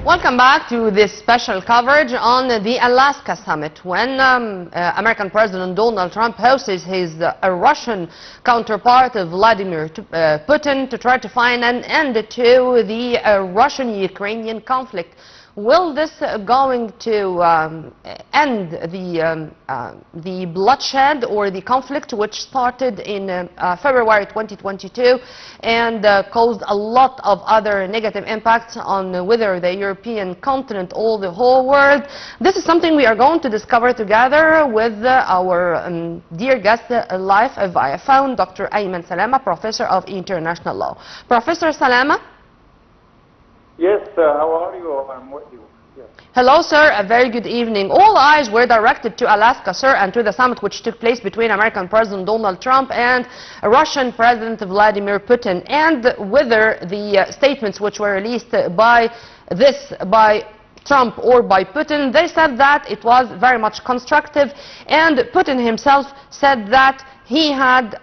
Welcome back to this special coverage on the Alaska summit, when American President Donald Trump hosts his Russian counterpart Vladimir Putin to try to find an end to the Russian-Ukrainian conflict. Will this going to end the bloodshed or the conflict which started in February 2022 and caused a lot of other negative impacts on whether the European continent or the whole world? This is something we are going to discover together with our dear guest live via phone, Dr. Ayman Salama, Professor of International Law. Professor Salama? Yes, how are you? I'm with you. Yes. Hello, sir. A very good evening. All eyes were directed to Alaska, sir, and to the summit which took place between American President Donald Trump and Russian President Vladimir Putin, and whether the statements which were released by Trump or by Putin, they said that it was very much constructive, and Putin himself said that he had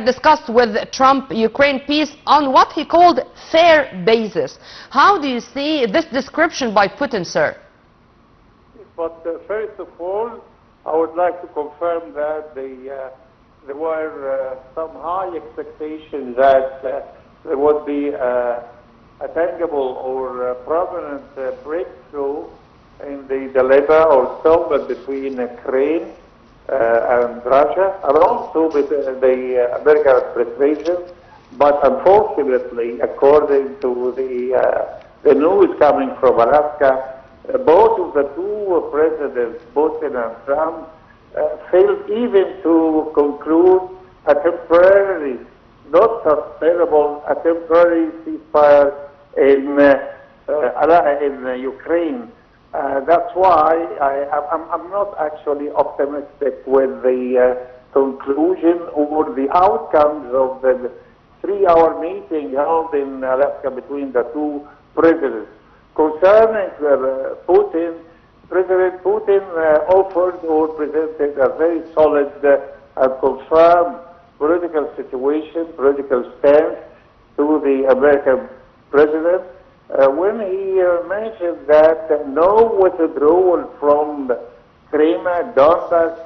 discussed with Trump Ukraine peace on what he called fair basis. How do you see this description by Putin, sir? But first of all, I would like to confirm that there were some high expectations that there would be a tangible or prominent breakthrough in the dilemma or settlement between Ukraine and Russia, and also with the American administration. But unfortunately, according to the news coming from Alaska, both of the two presidents, Putin and Trump, failed even to conclude a temporary, not sustainable, a temporary ceasefire in Ukraine. That's why I'm not actually optimistic with the conclusion or the outcomes of the 3-hour meeting held in Alaska between the two presidents. Concerning Putin, President Putin offered or presented a very solid and confirmed political situation, political stance to the American president. When he mentioned that no withdrawal from Crimea, Donbass,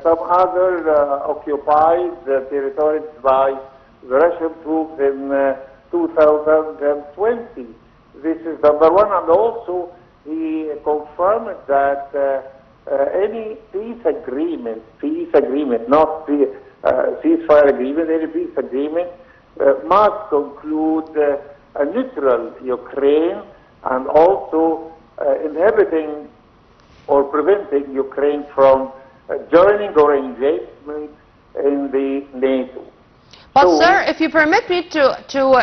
some other occupied territories by the Russian troops in 2020. This is number one, and also he confirmed that any peace agreement, not the ceasefire agreement, any peace agreement must conclude a neutral Ukraine, and also inhibiting or preventing Ukraine from joining or engagement in the NATO. But so, sir, if you permit me to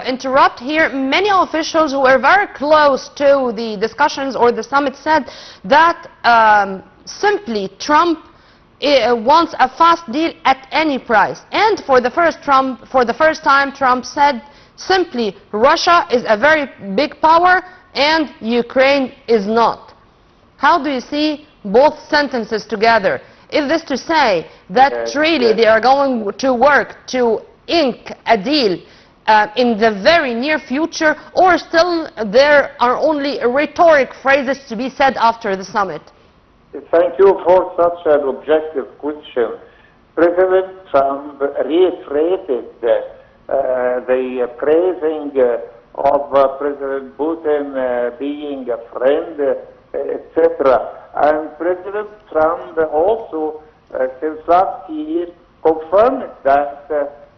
interrupt here, many officials who were very close to the discussions or the summit said that simply Trump wants a fast deal at any price. And for the first time, Trump said simply, Russia is a very big power and Ukraine is not. How do you see both sentences together? Is this to say that really they are going to work to ink a deal in the very near future, or still there are only rhetoric phrases to be said after the summit? Thank you for such an objective question. President Trump reiterated the praising of President Putin being a friend, etc. And President Trump also, since last year, confirmed that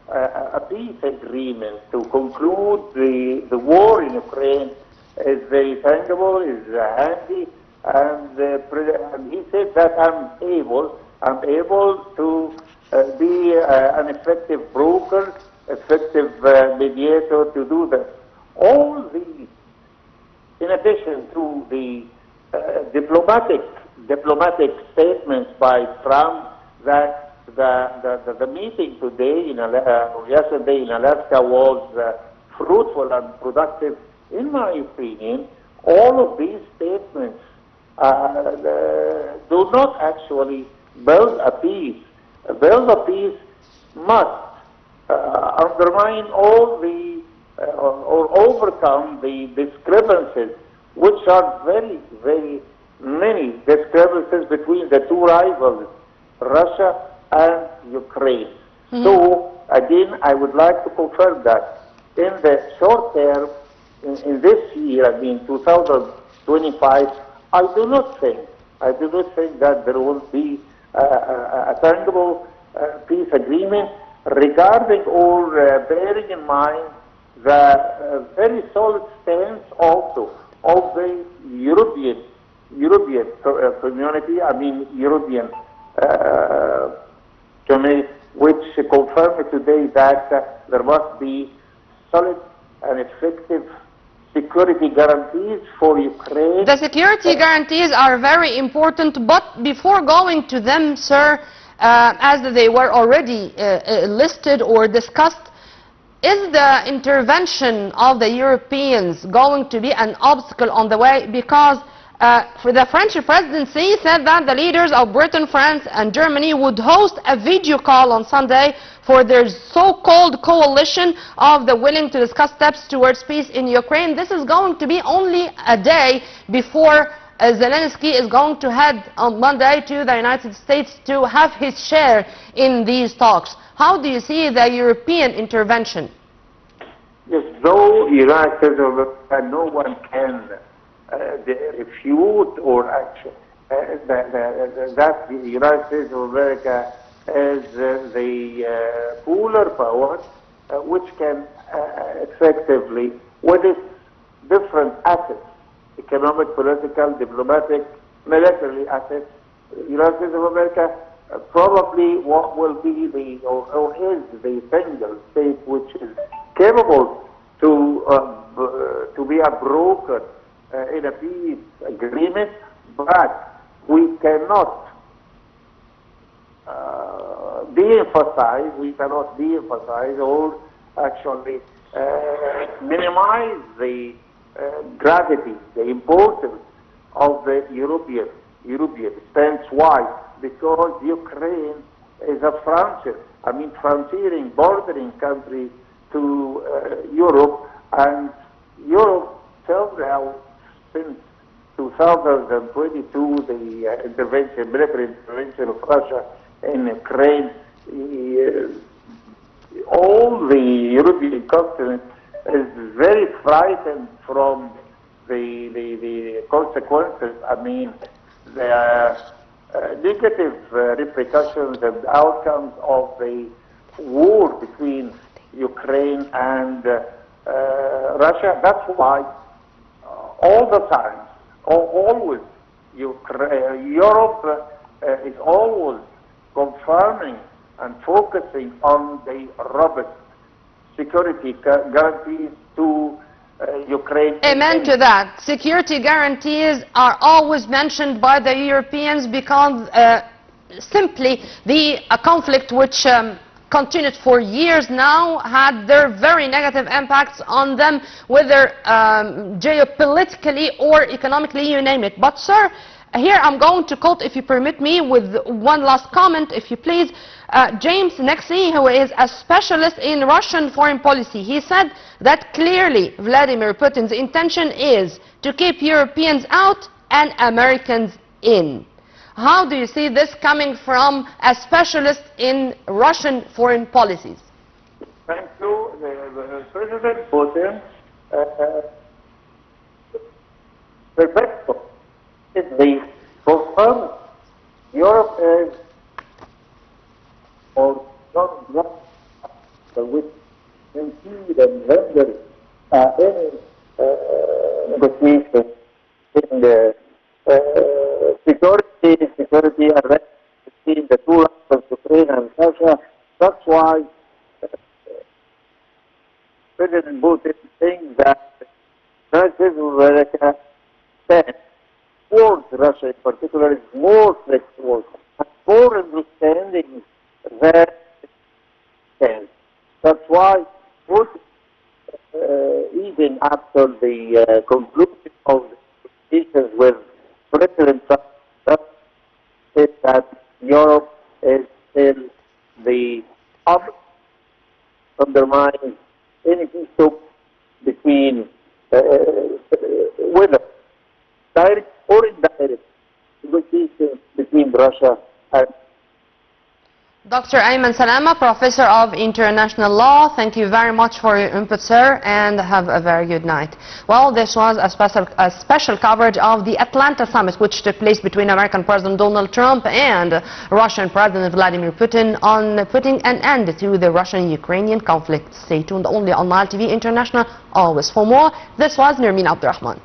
a peace agreement to conclude the war in Ukraine is very tangible, is handy, and he said that I'm able to be an effective broker, effective mediator to do that. All these, in addition to the diplomatic statements by Trump that the meeting today yesterday in Alaska was fruitful and productive, in my opinion, all of these statements do not actually build a peace. Build a peace must undermine all the or overcome the discrepancies, which are very, very many discrepancies between the two rivals, Russia and Ukraine. So, again, I would like to confirm that in the short term, in this year, I mean 2025, I do not think that there will be a tangible peace agreement regarding or bearing in mind the very solid stance also of the European community, I mean European community, which confirmed today that there must be solid and effective security guarantees for Ukraine. The security guarantees are very important, but before going to them, sir, as they were already listed or discussed, is the intervention of the Europeans going to be an obstacle on the way? Because for the French presidency said that the leaders of Britain, France and Germany would host a video call on Sunday for their so-called coalition of the willing to discuss steps towards peace in Ukraine. This is going to be only a day before Zelensky is going to head on Monday to the United States to have his share in these talks. How do you see the European intervention? Yes, though United States of America, no one can refute or action that the United States of America is the cooler power which can effectively, with its different assets, economic, political, diplomatic, military assets, the United States of America probably what will be the, or is the single state which is capable to be a broker in a peace agreement, but we cannot de-emphasize, or actually minimize the gravity, the importance of the European stance. Why? Because Ukraine is a frontiering, bordering country to Europe, and Europe till now, since 2022, the military intervention of Russia in Ukraine, all the European continent is very frightened from the consequences. I mean, the negative repercussions and outcomes of the war between Ukraine and Russia. That's why all the time, always, Europe is always confirming and focusing on the robust security guarantees to Ukraine. Amen to that. Security guarantees are always mentioned by the Europeans because simply the conflict which continued for years now had their very negative impacts on them, whether geopolitically or economically, you name it. But sir, here I'm going to quote, if you permit me, with one last comment, if you please, James Nexi, who is a specialist in Russian foreign policy. He said that clearly Vladimir Putin's intention is to keep Europeans out and Americans in. How do you see this coming from a specialist in Russian foreign policies? Thank you. President Putin, is the confirmed Europe is or not which impede and hinder any negotiation in the security arrest between the two rivals, Ukraine and Russia. That's why President Putin thinks that the United States of America stands towards Russia in particular is more flexible and more understanding than stands. That's why Putin, even after the conclusion of the negotiations with President Trump, said that Europe is still the option undermining any peace talks between whether direct or indirect negotiations between Russia and Dr. Ayman Salama, Professor of International Law, thank you very much for your input, sir, and have a very good night. Well, this was a special coverage of the Atlanta summit, which took place between American President Donald Trump and Russian President Vladimir Putin on putting an end to the Russian-Ukrainian conflict. Stay tuned only on Nile TV International, always for more. This was Nermeen Abdurrahman.